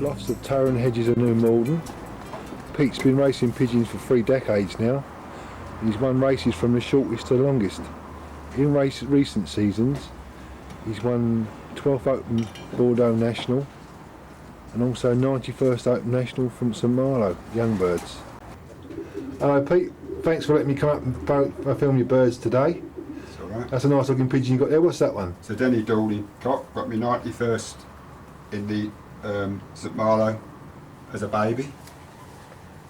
Lofts of Tyrone Hedges of New Malden. Pete's been racing pigeons for 3 decades now. He's won races from the shortest to the longest. In recent seasons, he's won 12th Open Bordeaux National and also 91st Open National from St Malo, Young Birds. Hello Pete, thanks for letting me come up and film your birds today. That's alright. That's a nice looking pigeon you got there. What's that one? It's a Denny Dawley cock, got me 91st in the St Malo as a baby.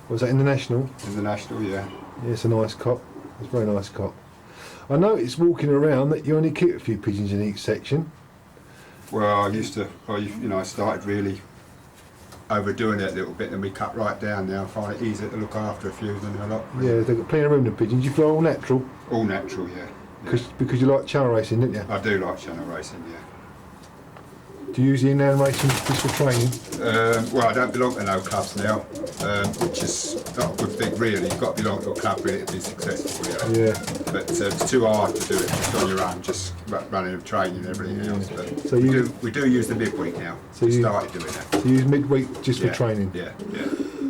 Was that in the National? In the National, yeah. Yeah, it's a nice cock. It's a very nice cock. I noticed walking around that you only keep a few pigeons in each section. Well, I started really overdoing it a little bit, and we cut right down now. I find it easier to look after a few than a lot. Yeah, they've got plenty of room, the pigeons. You fly all natural? All natural, yeah. Because you like channel racing, don't you? I do like channel racing, yeah. Do you use the inland racing just for training? Well, I don't belong to no clubs now, which is not a good thing really. You've got to belong to a club really to be successful, really. Yeah. But it's too hard to do it just on your own, just running and training and everything else. But so we do use the midweek now. So we started doing that. So you use midweek just for training? Yeah, yeah.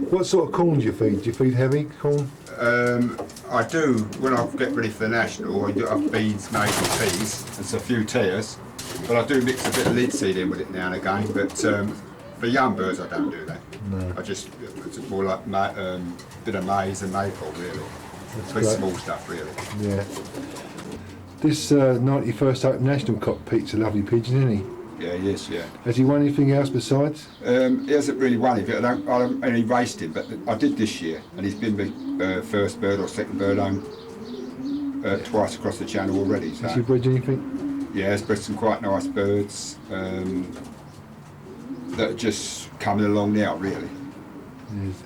What sort of corn do you feed? Do you feed heavy corn? I do, when I get ready for the National, I do have beans, maize and peas, and a few tears. But I do mix a bit of linseed in with it now and again, but for young birds I don't do that. No. It's more like bit of maize and maple really. That's very small stuff really. Yeah. This 91st Open National cock Pete's a lovely pigeon, isn't he? Yeah, he is, yeah. Has he won anything else besides? He hasn't really won anything. I haven't only raced him, but I did this year, and he's been the first bird or second bird home twice across the channel already. So. Has he bred anything? Yeah, he's bred some quite nice birds that are just coming along now, really.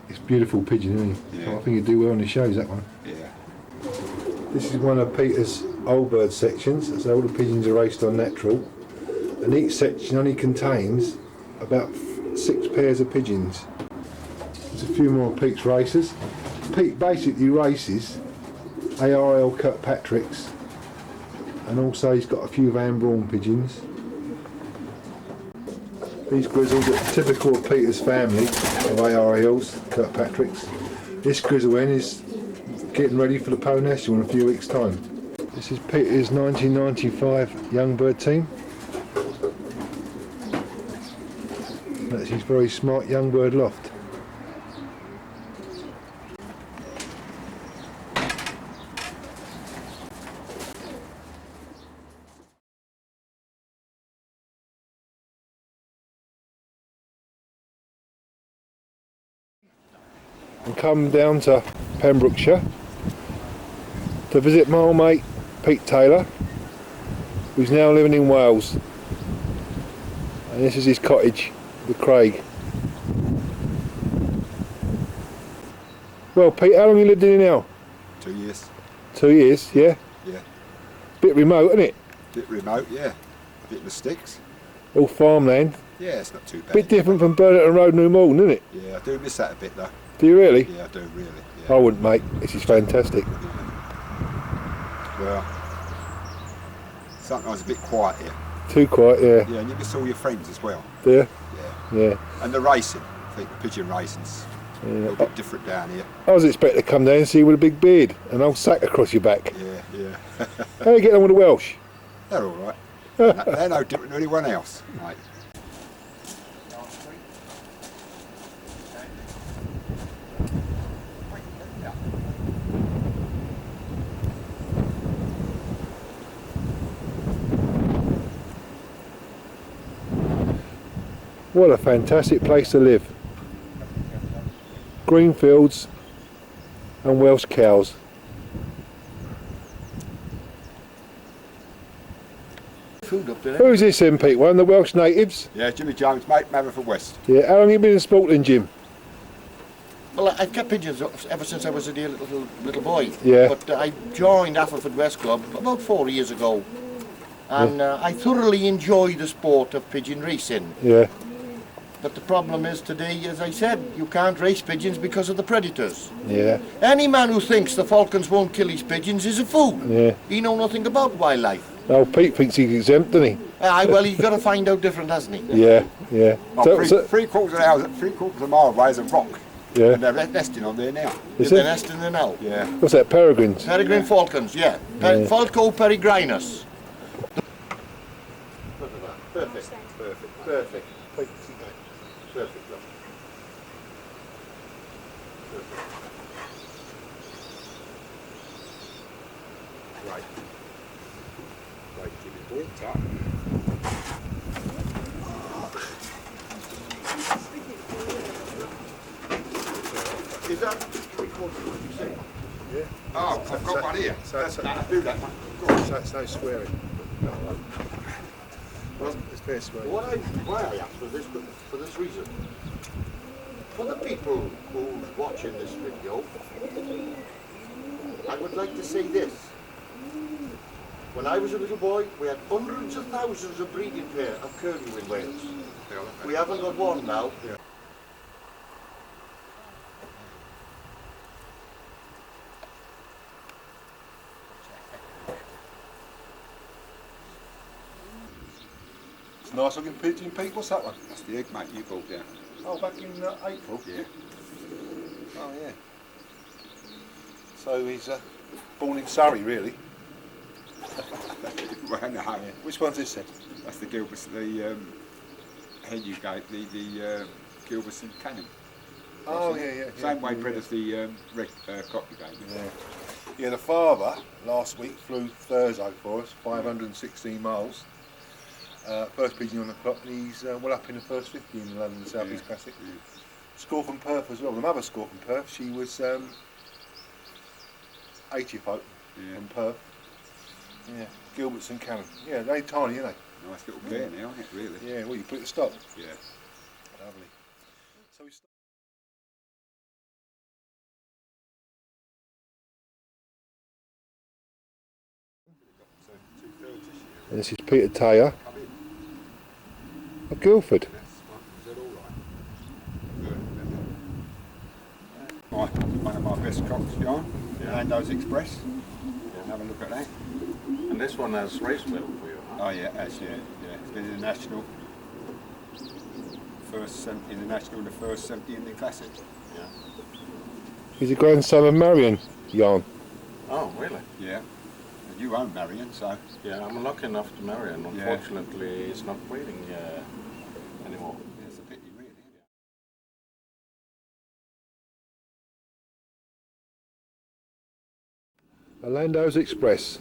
It's a beautiful pigeon, isn't he? Yeah. I think he'd do well on the shows, that one. Yeah. This is one of Peter's old bird sections, so all the pigeons are raced on natural, and each section only contains about 6 pairs of pigeons. There's a few more Pete's races. Pete basically races ARL Kirkpatrick's, and also he's got a few Van Braun pigeons. These grizzles are typical of Peter's family of ARLs, Kirkpatrick's. This grizzle hen is getting ready for the Pole National in a few weeks' time. This is Peter's 1995 young bird team. That's his very smart young bird loft. And come down to Pembrokeshire to visit my old mate Pete Taylor, who's now living in Wales, and this is his cottage, the Craig. Well Pete, how long have you lived in here now? 2 years. 2 years, yeah? Yeah. Bit remote, isn't it? Bit remote, yeah. A bit in the sticks. All farmland. Yeah, it's not too bad. Bit different from Burlington Road, New Malden, isn't it? Yeah, I do miss that a bit though. Do you really? Yeah, I do really. Yeah. I wouldn't, mate. This is fantastic. Well, sometimes a bit quiet here. Too quiet, yeah. Yeah, and you miss all your friends as well. Do you? Yeah. Yeah. And the racing, I think the pigeon racing's a little bit different down here. I was expecting to come down and see you with a big beard, an old sack across your back. Yeah, yeah. How are you getting on with the Welsh? They're all right. They're no different than anyone else, mate. What a fantastic place to live. Green fields and Welsh cows. Food up there. Who's this then, Pete? One of the Welsh natives? Yeah, Jimmy Jones, mate, Maverick West. Yeah, how long have you been in sporting, Jim? Well, I've kept pigeons ever since I was a dear little boy. Yeah. But I joined Athelford West Club about 4 years ago, and I thoroughly enjoy the sport of pigeon racing. Yeah. But the problem is today, as I said, you can't race pigeons because of the predators. Yeah. Any man who thinks the falcons won't kill his pigeons is a fool. Yeah. He know nothing about wildlife. Oh, Pete thinks he's exempt, doesn't he? Aye, well, he's got to find out different, hasn't he? Yeah, yeah. Oh, three quarters of a mile away is a rock. Yeah. And they're nesting on there now. Is They're it? nesting there now. Yeah. What's that, peregrines? Peregrine falcons, yeah. Falco peregrinus. Look at that. Perfect. Perfect. Perfect. Perfect. Look. Right. Right, give it all time. Is that what you say? Yeah. Oh, I've got one here. I'll do that one. That's no swearing. Well, It's fair swearing. why I asked for this reason. For the people who's watching this video, I would like to say this. When I was a little boy, we had hundreds of thousands of breeding pair of curlew in Wales. We haven't got one now. Yeah. It's a nice looking pigeon, Pete. What's that one? That's the egg, mate, you bought down. Oh, back in April? Yeah. Oh, yeah. So he's born in Surrey, really. Well, no, Yeah. Which one's this then? that's the Gilbert, the hen you gave, the Gilbertson cannon. Oh, yeah. Same way bred as the red cock you gave me. Yeah. Yeah, the father last week flew Thursday for us, 516 miles. First pigeon on the clock, and he's well up in the first 50 in the London South East Classic. Yeah. Score from Perth as well. The mother scored from Perth. She was 80th open from Perth. Yeah, Gilbertson Cannon. Yeah, they're tiny, aren't they? Nice little pair now, isn't it, really? Yeah, well, you put it to stop. Yeah. Lovely. So we and this is Peter Taylor of Guildford. One of my best cocks, John. L&SECC Express. Have a look at that. And this one has race medal for you, huh? Oh yeah, that's yeah. It's been in the national. In the national, the first 70 in the classic. Yeah. He's a grandson of Marion, Jan. Oh, really? Yeah. And you own Marion, so. Yeah, I'm lucky enough to marry him. Unfortunately, he's not breeding anymore. Yeah, it's a pity, really. Orlando's Express.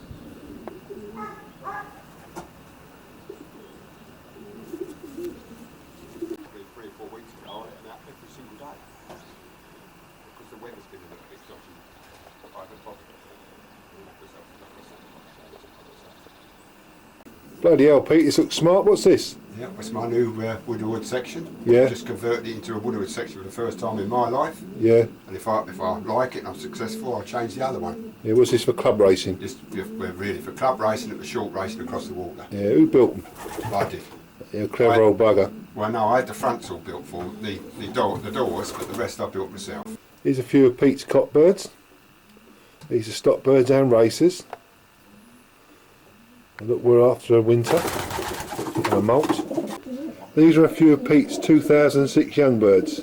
Probably 3 or 4 weeks ago, I let them out every single day. Because the weather's been a little bit dodgy. I haven't bothered. Bloody hell, Pete, this looks smart. What's this? Yeah, that's my new Woodwood section. Yeah. Just converted it into a Woodwood section for the first time in my life. Yeah. And if I like it and I'm successful, I'll change the other one. Yeah, what's this for club racing? Just we're really for club racing, it was short racing across the water. Yeah, who built them? I did. Yeah, clever old bugger. Well, no, I had the fronts all built for the doors, but the rest I built myself. Here's a few of Pete's cockbirds. These are stock birds and racers. And look, we're after a winter and a molt. These are a few of Pete's 2006 young birds.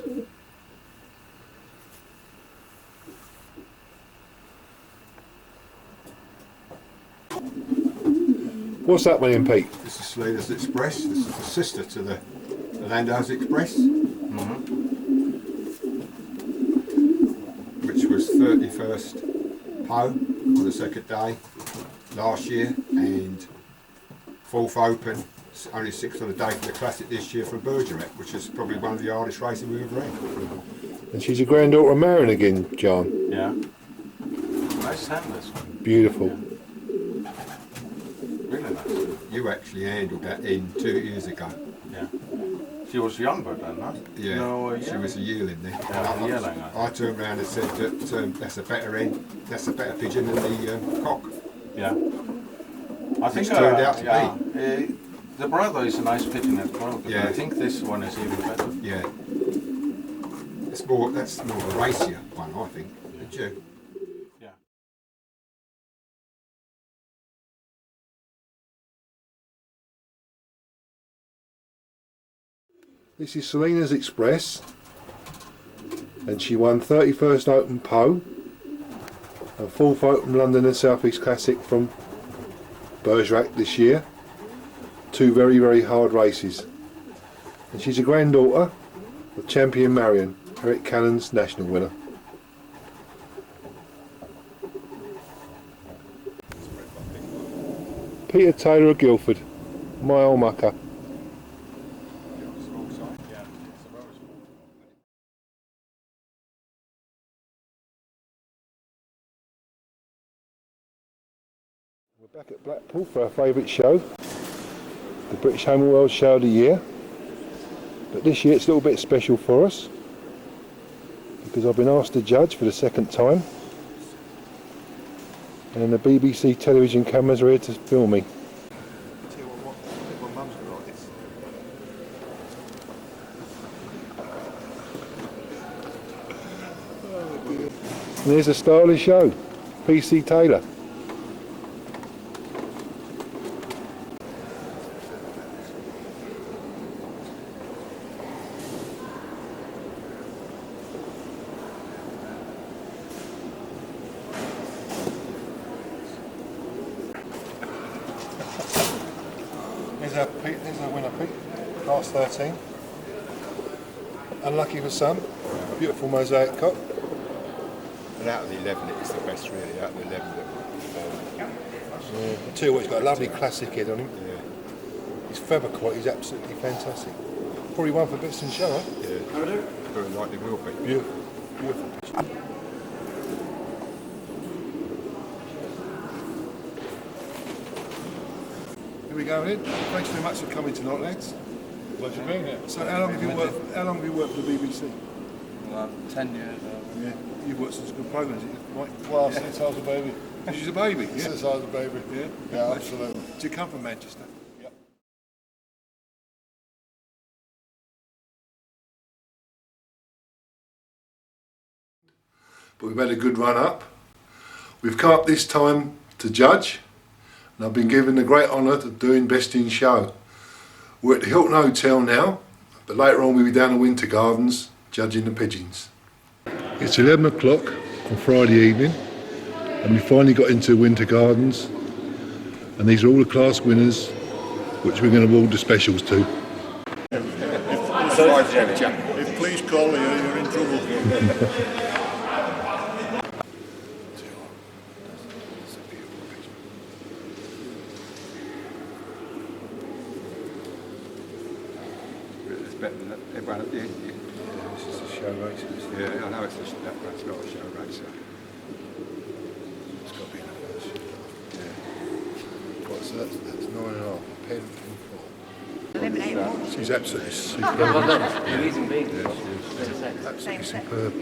What's that one in, Pete? This is L&SECC Express. This is the sister to the L&SECC Express, which was 31st Poe on the second day last year, and 4th Open, only 6th on the day for the Classic this year for Bergerac, which is probably one of the hardest races we've ever had. And she's a granddaughter of Marion again, John. Yeah. Nice hand, this one. Beautiful. Yeah. Really nice. You actually handled that in 2 years ago. Yeah. She was younger then, huh? Yeah, No, she was a yearling then. Yeah, a yearling. I turned around and said that that's a better hen, that's a better pigeon than the cock. Yeah. I think turned out to be. The brother is a nice pigeon as well, but Yeah. I think this one is even better. Yeah. That's more of a racier one, I think. Did you? This is Selena's Express, and she won 31st Open Poe and 4th Open London and South East Classic from Bergerac this year. Two very, very hard races. And she's a granddaughter of champion Marion, Eric Cannon's national winner. Peter Taylor of Guildford, my old mucker. We're back at Blackpool for our favourite show, the British Home and World Show of the Year. But this year it's a little bit special for us because I've been asked to judge for the second time, and the BBC television cameras are here to film me. And there's the star of the show, PC Taylor. There's our winner, Pete. Last 13. Unlucky for some. Beautiful mosaic cock. And out of the 11, it's the best really. Out of the 11, I tell you what, he's got a lovely classic head on him. yeah. His feather quality is absolutely fantastic. Probably one for best in show, eh? Yeah. Very likely will be. Beautiful. Beautiful. Here we go, Ed. Thanks very much for coming tonight, lads. Pleasure being here. So how long have you worked for the BBC? Well, 10 years. Yeah. You've worked since good programmes, right? Well, since I was a baby. She's a baby, yeah? Since I was a baby. Yeah? Yeah, absolutely. Do you come from Manchester? Yep. But we've had a good run up. We've come up this time to judge, and I've been given the great honour of doing Best in Show. We're at the Hilton Hotel now, but later on we'll be down at Winter Gardens judging the pigeons. It's 11 o'clock on Friday evening, and we finally got into Winter Gardens, and these are all the class winners, which we're going to award the specials to. If police call you, you're in trouble. It's better than everyone at the end. Yeah, this is a show race. Yeah, I know it's just that one's not a show racer. It's got to be in the first. Yeah. What, so that's 9.5. Pen and 4. Eliminate one. She's absolutely superb. Absolutely superb.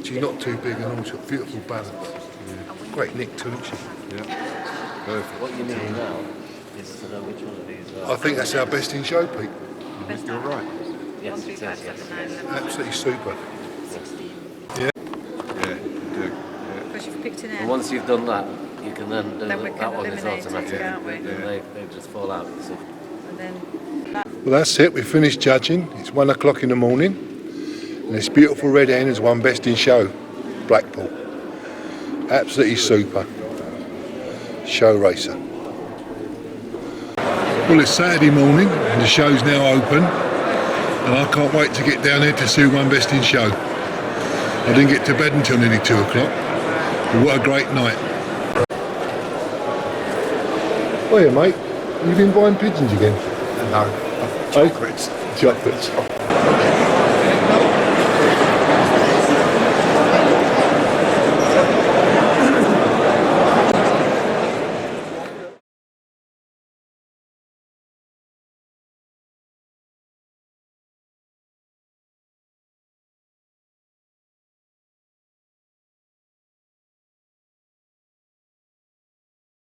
She's not too big and all, she's got beautiful balance. Yeah. Great nick too, isn't she? Yeah. Perfect. What you need now is to know which one of these are. I think that's our best in show, Pete. You're right. Yes, it is, yes. Absolutely super. 16. Yeah. Yeah, you do. Yeah. Because you've picked an And end. once you've done that, you can then do Then we that can one is eliminate it, automatic. can't we? And they just fall out. So And then Well, that's it. We've finished judging. It's 1 o'clock in the morning, and this beautiful red hen has won best in show, Blackpool. Absolutely super. Show racer. Well, it's Saturday morning, and the show's now open, and I can't wait to get down there to see who won best in show. I didn't get to bed until nearly 2 o'clock. But what a great night. Oh yeah, mate. You've been buying pigeons again? No, chocolates. Chocolates.